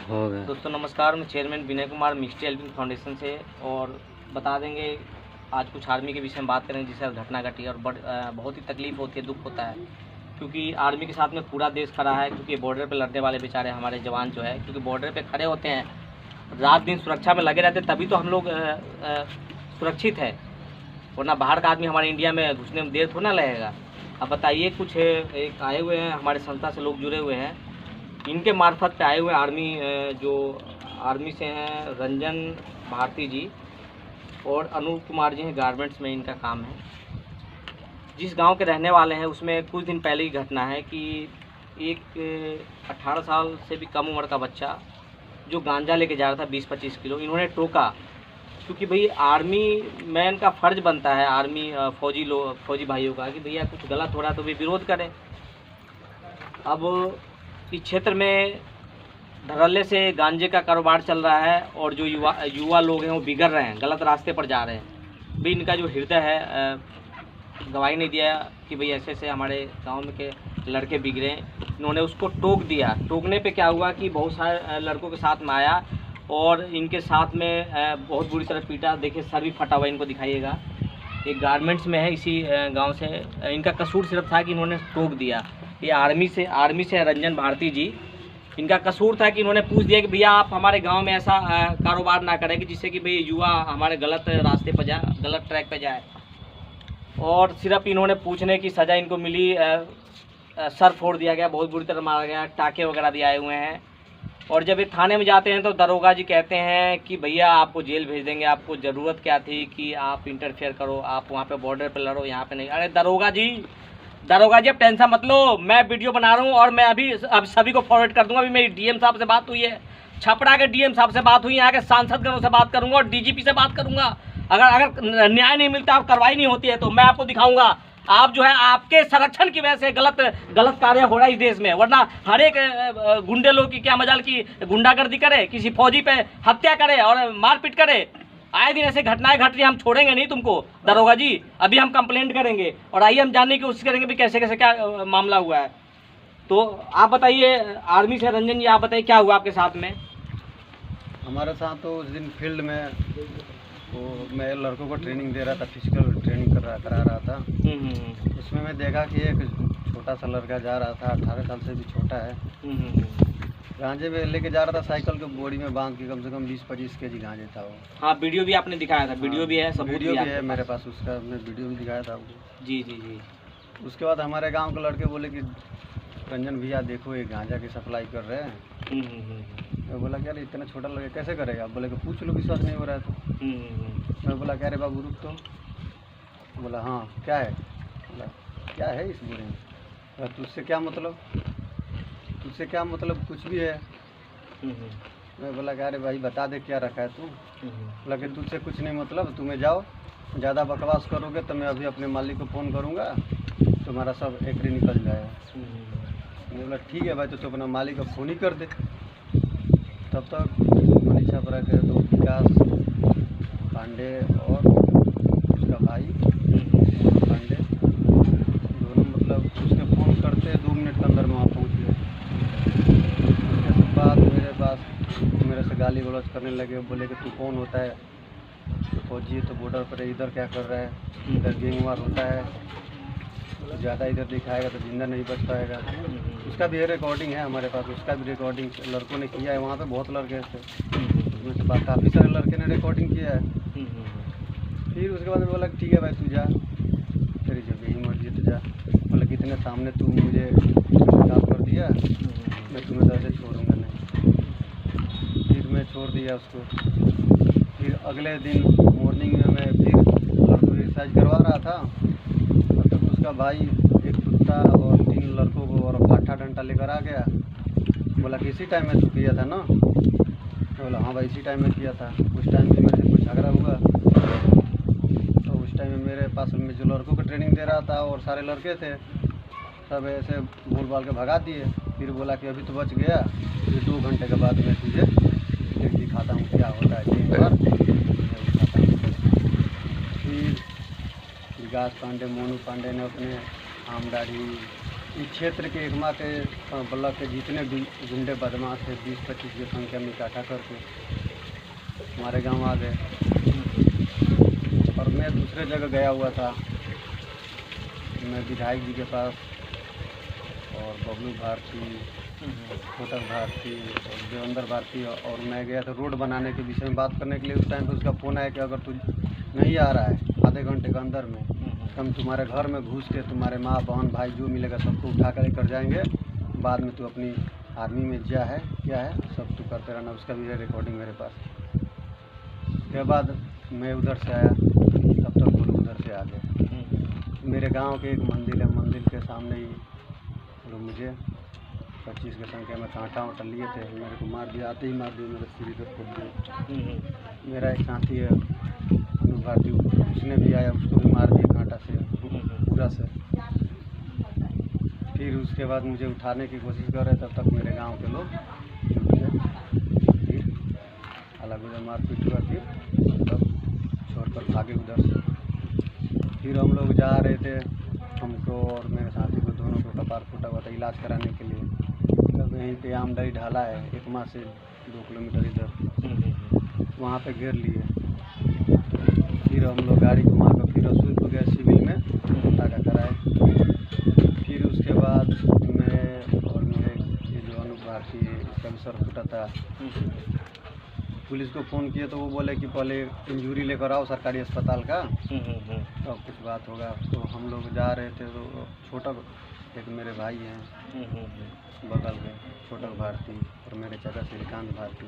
हो गया। दोस्तों नमस्कार, मैं chairman Vinay Kumar mystery helping foundation से, और बता देंगे आज कुछ आर्मी के विषय में बात करेंगे जिससे घटना घटी है और बहुत ही तकलीफ होती है, दुख होता है, क्योंकि आर्मी के साथ में पूरा देश खड़ा है। क्योंकि बॉर्डर पे लड़ने वाले बेचारे हमारे जवान जो है, क्योंकि बॉर्डर पे खड़े होते हैं, रात दिन सुरक्षा में लगे रहते, तभी तो हम लोग सुरक्षित है, वरना बाहर का आदमी हमारे इंडिया में घुसने में देर थोड़ा ना लगेगा। अब बताइए, कुछ एक आए हुए हैं हमारे संस्था से लोग जुड़े हुए हैं, इनके मार्फत पे आए हुए आर्मी, जो आर्मी से हैं रंजन भारती जी और अनूप कुमार जी हैं, गारमेंट्स में इनका काम है। जिस गांव के रहने वाले हैं उसमें कुछ दिन पहले की घटना है कि एक 18 साल से भी कम उम्र का बच्चा जो गांजा लेके जा रहा था 20-25 किलो, इन्होंने टोका। क्योंकि भाई आर्मी मैन का फ़र्ज बनता है, आर्मी फौजी भाइयों का, कि भैया कुछ गलत हो रहा है तो वे विरोध करें। अब इस क्षेत्र में धड़ल्ले से गांजे का कारोबार चल रहा है और जो युवा लोग हैं वो बिगड़ रहे हैं, गलत रास्ते पर जा रहे हैं। भी इनका जो हृदय है गवाही नहीं दिया कि भाई ऐसे ऐसे हमारे गांव में के लड़के बिगड़े, इन्होंने उसको टोक दिया। टोकने पे क्या हुआ कि बहुत सारे लड़कों के साथ में आया और इनके साथ में बहुत बुरी तरह पीटा। देखिए सर भी फटा हुआ, इनको दिखाइएगा। एक गारमेंट्स में है इसी गांव से। इनका कसूर सिर्फ था कि इन्होंने टोक दिया। ये आर्मी से रंजन भारती जी, इनका कसूर था कि इन्होंने पूछ दिया कि भैया आप हमारे गांव में ऐसा कारोबार ना करें कि जिससे कि भाई युवा हमारे गलत रास्ते पर जाए, गलत ट्रैक पर जाए। और सिर्फ इन्होंने पूछने की सज़ा इनको मिली, सर फोड़ दिया गया, बहुत बुरी तरह मारा गया, टाके वगैरह भी आए हुए हैं। और जब ये थाने में जाते हैं तो दरोगा जी कहते हैं कि भैया आपको जेल भेज देंगे, आपको ज़रूरत क्या थी कि आप इंटरफेयर करो, आप वहाँ पे बॉर्डर पे लड़ो, यहाँ पे नहीं। अरे दरोगा जी अब टेंशन मत लो, मैं वीडियो बना रहा हूँ और मैं अब सभी को फॉरवर्ड कर दूंगा। अभी मेरी डीएम साहब से बात हुई है, छपरा के डीएम साहब से बात हुई, यहाँ के सांसदगणों से बात करूँगा और डीजीपी से बात करूँगा। अगर न्याय नहीं मिलता, आप कार्रवाई नहीं होती है, तो मैं आपको दिखाऊंगा। आप जो है आपके संरक्षण की वजह से गलत कार्य हो रहा है इस देश में, वरना हर एक गुंडे लोग की क्या मजाल की गुंडागर्दी करे, किसी फौजी पे हत्या करे और मारपीट करे। आए दिन ऐसे घटनाएं घट रही, हम छोड़ेंगे नहीं तुमको दरोगा जी। अभी हम कंप्लेंट करेंगे और आइए हम जानने की कोशिश करेंगे भी कैसे कैसे क्या मामला हुआ है। तो आप बताइए, आर्मी से रंजन जी आप बताइए क्या हुआ आपके साथ में। हमारे साथ तो उस दिन फील्ड में वो मैं लड़कों को ट्रेनिंग दे रहा था, फिजिकल ट्रेनिंग करा रहा था। उसमें मैं देखा कि एक छोटा सा लड़का जा रहा था, 18 साल से भी छोटा है, गांजे में लेके जा रहा था, साइकिल को बोरी में बांध के, कम से कम 20-25 केजी गांजे था वो। हाँ, वीडियो भी आपने दिखाया था। वीडियो भी है, सबूत वीडियो भी है मेरे पास उसका, मैं वीडियो भी दिखाया था आपको। जी जी जी। उसके बाद हमारे गांव के लड़के बोले कि रंजन भैया देखो ये गांजा की सप्लाई कर रहे हैं। मैं बोला क्या इतना छोटा लड़का कैसे करेगा? बोले कि पूछ लो, विश्वास नहीं हो रहा है तो। मैं बोला क्या रे बाबू रुक तो। बोला हाँ क्या है? बोला क्या है इस बोरे में? तुझसे क्या मतलब? तुझसे क्या मतलब? कुछ भी है। मैं बोला क्या रे भाई बता दे क्या रखा है तू? बोला कि तुझसे कुछ नहीं मतलब, तुम्हें जाओ, ज़्यादा बकवास करोगे तो मैं अभी अपने मालिक को फ़ोन करूँगा, तुम्हारा सब एकड़ी निकल जाएगा। मैंने बोला ठीक है भाई, तो अपना मालिक को फ़ोन ही कर दे। तब तक मनीषा पर के दो विकास पांडे और उसका भाई पांडे दोनों, मतलब उसके फ़ोन करते 2 मिनट के अंदर में वहाँ पहुँच गए। उसके बाद मेरे पास मेरे से गाली गलौज करने लगे, बोले कि तू कौन होता है? तो फौजी है तो बॉर्डर पर इधर क्या कर रहा है? इधर गैंगवार होता है, तो ज़्यादा इधर दिखाएगा तो जिंदा नहीं बच पाएगा। उसका भी रिकॉर्डिंग है हमारे पास, उसका भी रिकॉर्डिंग लड़कों ने किया है। वहाँ पे बहुत लड़के थे, उसमें से काफ़ी सारे लड़के ने रिकॉर्डिंग किया है। फिर उसके बाद बोला ठीक है भाई तू जा, तेरी जब यही मर्जी तो जा। बोला कितने सामने तू मुझे काम कर दिया, मैं तुम्हें तो ऐसे छोड़ूंगा नहीं। फिर मैं छोड़ दिया उसको। फिर अगले दिन मॉर्निंग में मैं फिर लड़कों की एक्सरसाइज करवा रहा था, तब उसका भाई एक कुत्ता और 3 लड़कों को और पाठा डंडा लेकर आ गया। बोला कि इसी टाइम में तू किया था ना? बोला हाँ भाई इसी टाइम में किया था। उस टाइम भी मेरे से कुछ झगड़ा हुआ, तो उस टाइम में मेरे पास में जो लड़कों को ट्रेनिंग दे रहा था और सारे लड़के थे, सब ऐसे बोल बाल के भगा दिए। फिर बोला कि अभी तो बच गया, फिर 2 घंटे के बाद मैं तुझे दिखाता हूँ क्या होता है। फिर विकास पांडे, मोनू पांडे ने अपने आम दाढ़ी इस क्षेत्र के एकमा के ब्लॉक के जितने भी गुंडे बदमाश थे 20-25 की संख्या में इकट्ठा करके हमारे गांव आ गए। और मैं दूसरे जगह गया हुआ था, मैं विधायक जी के पास और बबलू भारती, कोटक भारती और देवेंद्र भारती, और मैं गया था रोड बनाने के विषय में बात करने के लिए। उस टाइम पे उसका फ़ोन आया कि अगर तू नहीं आ रहा है आधे घंटे के अंदर में, हम तुम्हारे घर में घुस के तुम्हारे माँ बहन भाई जो मिलेगा सबको उठा कर लेकर जाएंगे, बाद में तू अपनी आर्मी में जा है क्या है सब तू करते रहना। उसका भी है रिकॉर्डिंग मेरे पास। उसके बाद मैं उधर से आया, तब तक वो लोग उधर से आ गए। मेरे गांव के एक मंदिर है, मंदिर के सामने ही लोग मुझे 25 की संख्या में कांटा वाँटा लिए थे, मेरे को मार दिया, आते ही मार दिया, मेरे सिर पे फूट दिए। मेरा एक साथी है अनु भारती, उसने भी आया, उसको भी मार दिया कांटा से पूरा से। फिर उसके बाद मुझे उठाने की कोशिश कर रहे, तब तक मेरे गांव के लोग फिर अलग उधर मारपीट हुआ, फिर तब छोड़कर भागे उधर से। फिर हम लोग जा रहे थे, हमको और मेरे साथी को दोनों को कपार फूटा हुआ था इलाज कराने के लिए। तब यहीं पे आमदई ढाला है, एकमा से 2 किलोमीटर इधर, वहाँ पे घेर लिए। फिर हम लोग गाड़ी घुमा कर फिर रसूल को गए सिविल में टाका कराए। फिर उसके बाद मैं और मेरे ये जो अनु भारती इसका भी सर फूटा था, पुलिस को फ़ोन किए तो वो बोले कि पहले इंजूरी लेकर आओ सरकारी अस्पताल का, तब कुछ बात होगा। तो हम लोग जा रहे थे तो छोटा एक मेरे भाई हैं बगल के, छोटा भारती, और मेरे चाचा श्रीकांत भारती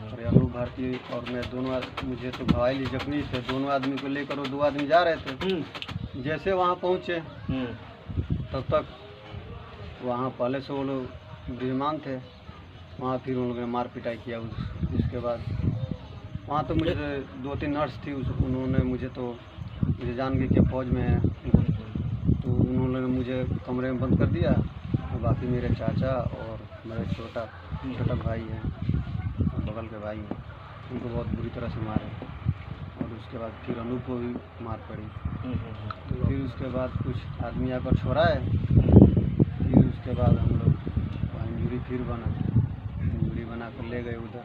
और अनु भारती और मैं दोनों मुझे तो घायल जख्मी थे, दोनों आदमी को लेकर वो 2 आदमी जा रहे थे। जैसे वहाँ पहुँचे तब तक वहाँ पहले से वो लोग विद्यमान थे, वहाँ फिर उन लोगों ने मार पिटाई किया। उसके बाद वहाँ तो मुझे 2-3 नर्स थी, उन्होंने मुझे जान गए कि फौज में है, तो उन्होंने मुझे कमरे में बंद कर दिया। और बाकी मेरे चाचा और मेरे छोटा भाई हैं, बगल के भाई हैं, उनको बहुत बुरी तरह से मारे। और उसके बाद फिर अनूप को भी मार पड़ी। फिर उसके बाद कुछ आदमी आकर छोड़ाए। फिर उसके बाद हम लोग इंजूरी फिर बना कर ले गए उधर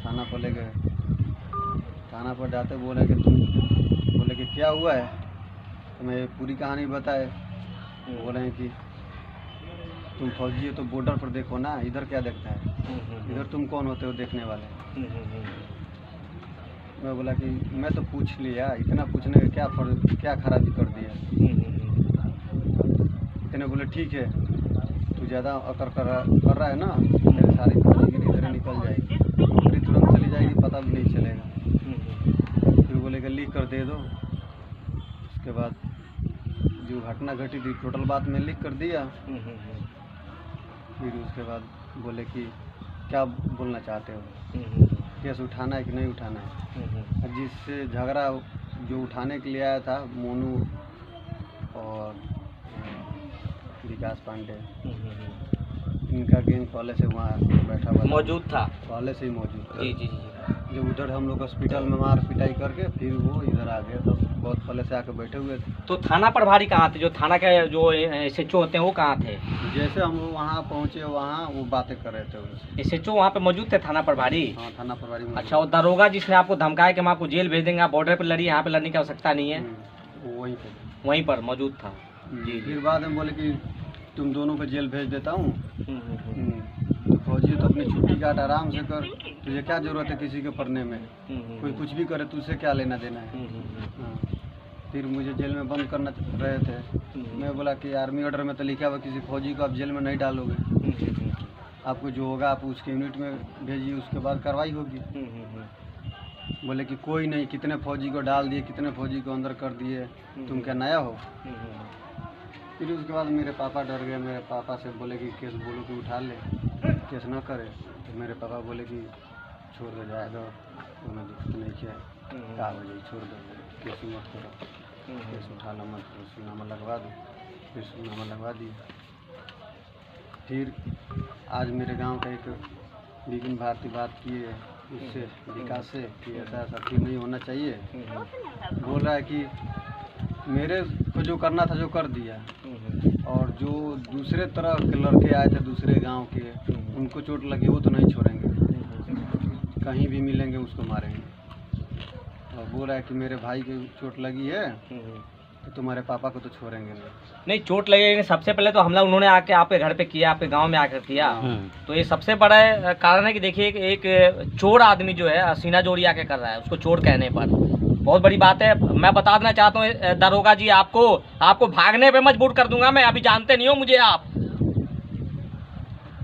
थाना पर ले गए। थाना पर जाते बोले कि क्या हुआ है, तो मैं पूरी कहानी बताए। बोले हैं कि तुम फौजी हो तो बॉर्डर पर देखो ना, इधर क्या देखता है, इधर तुम कौन होते हो देखने वाले। मैं बोला कि मैं तो पूछ लिया, इतना पूछने का क्या खराबी कर दिया। इतने बोले ठीक है, तू ज़्यादा अकर कर रहा है ना, तेरे सारी फौजीगिरी इधर निकल जाएगी, नौकरी तुरंत चली जाएगी, पता भी नहीं चलेगा। फिर बोले कि लिख कर दे दो। उसके बाद जो घटना घटी थी टोटल बात में लिख कर दिया। फिर उसके बाद बोले कि क्या बोलना चाहते हो, केस उठाना है कि नहीं उठाना है। जिससे झगड़ा जो उठाने के लिए आया था मोनू और विकास पांडे, इनका गैंग पहले से वहाँ बैठा हुआ मौजूद था, पहले से ही मौजूद था। जी। जब उधर हम लोग हॉस्पिटल में मार पिटाई करके फिर वो इधर आ गए, तो बहुत पहले से आके बैठे हुए थे। तो थाना प्रभारी कहाँ थे, जो थाना के जो SHO होते हैं वो कहाँ थे? जैसे हम लोग वहाँ पहुँचे वहाँ वो बातें कर रहे थे उनसे। SHO वहाँ पे मौजूद थे, थाना प्रभारी? हाँ, थाना प्रभारी। अच्छा, वो दरोगा जिसने आपको धमकाया कि हम आपको जेल भेज देंगे, आप बॉर्डर पर लड़िए, यहाँ पे लड़ने की आवश्यकता नहीं है, वो वहीं पर मौजूद था। जी। फिर बाद में बोले कि तुम दोनों को जेल भेज देता हूँ, तो फौजी तो अपनी छुट्टी काट आराम से कर, तुझे क्या जरूरत है किसी के पढ़ने में, कोई कुछ भी करे तुझसे क्या लेना देना है। फिर मुझे जेल में बंद करना रहे थे। मैं बोला कि आर्मी ऑर्डर में तो लिखा हुआ किसी फौजी को आप जेल में नहीं डालोगे, आपको जो होगा आप उसके यूनिट में भेजिए, उसके बाद कार्रवाई होगी। बोले कि कोई नहीं, कितने फौजी को डाल दिए, कितने फौजी को अंदर कर दिए, तुम क्या नया हो। फिर उसके बाद मेरे पापा डर गए, मेरे पापा से बोले कि केस बोलो कि उठा ले, केस ना करे। तो मेरे पापा बोले कि छोड़ दो, जाएगा, उन्हें दिक्कत नहीं किया, क्या हो जाए, छोड़ दो, केस मत करो, केस उठाना मत करो, सुनामा लगवा दो। फिर सुनामा लगवा दिया। फिर आज मेरे गांव का एक विपिन भारती बात किए उससे, विकास से, कि ऐसा फिर नहीं होना चाहिए। बोल रहा है कि मेरे को जो करना था जो कर दिया, और जो दूसरे तरह के लड़के आए थे दूसरे गांव के, उनको चोट लगी वो तो नहीं छोड़ेंगे, कहीं भी मिलेंगे उसको मारेंगे। और बोल रहा है कि मेरे भाई की चोट लगी है तो तुम्हारे पापा को तो छोड़ेंगे नहीं। चोट लगेगी सबसे पहले तो हमला उन्होंने आके आपके घर पे किया, आपके गांव में आकर किया, तो ये सबसे बड़ा कारण है कि देखिए एक चोर आदमी जो है सीना जोड़ी आके कर रहा है, उसको चोर कहने पर बहुत बड़ी बात है। मैं बता देना चाहता हूँ दरोगा जी, आपको भागने पे मजबूर कर दूंगा मैं, अभी जानते नहीं हो मुझे आप।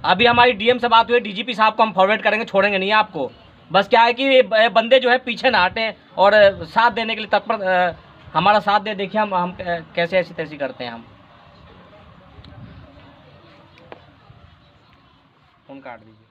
अभी हमारी डीएम से बात हुई, डीजीपी साहब को हम फॉरवर्ड करेंगे, छोड़ेंगे नहीं आपको। बस क्या है कि ये बंदे जो है पीछे ना हटें और साथ देने के लिए तत्पर, हमारा साथ दे। देखिए हम कैसे ऐसी तैसी करते हैं। हम फोन काट दीजिए।